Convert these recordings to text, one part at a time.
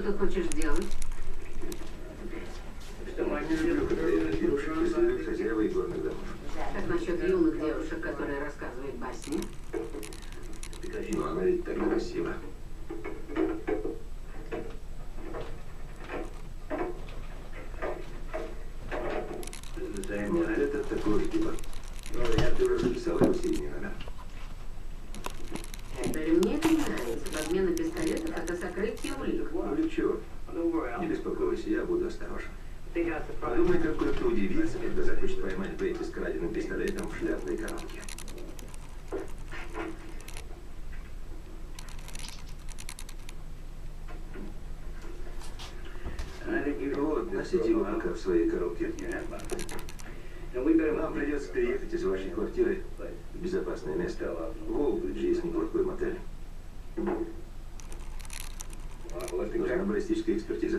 ты хочешь делать? Я не люблю, когда юных девушек преследуют хозяева игорных домов. Как насчет юных девушек, которые рассказывают басни? Но она ведь так красива. Вот это такой типа. Ты уже записал его серийный номер. Теперь мне это не нравится. Подмена пистолетов — это сокрытие улик. Улечу. Не беспокойся, я буду осторожен. Подумай, как кто-то удивится, когда захочет поймать Бейти с краденым пистолетом в шляпной коробке. Вот, носите его пока в своей коробке. Нам придется переехать из вашей квартиры в безопасное место. В Олбридже есть неплохой мотель. Нужна баллистическая экспертиза.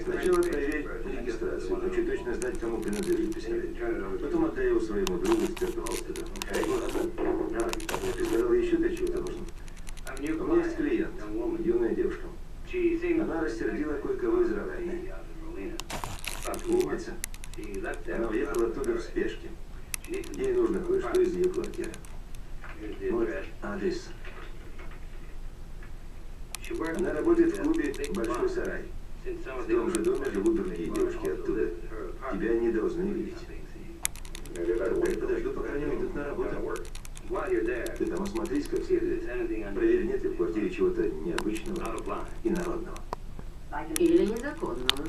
Сначала проверь регистрацию. Хочу точно знать, кому принадлежит пистолет. Потом отдай его своему другу эксперту Холстеду. Ты сказал, еще для чего-то нужно? У меня есть клиент, юная девушка. Она рассердила кое-кого из Равайны. Умница. Она уехала оттуда в спешке. Ей нужно кое-что из ее квартиры. Вот адрес. Она работает в клубе «Большой сарай». В том же доме живут другие девушки оттуда. Тебя не должны видеть. Я подожду, пока они уйдут на работу. Ты там осмотрись как следует. Проверь, нет ли в квартире чего-то необычного и народного. Или незаконного.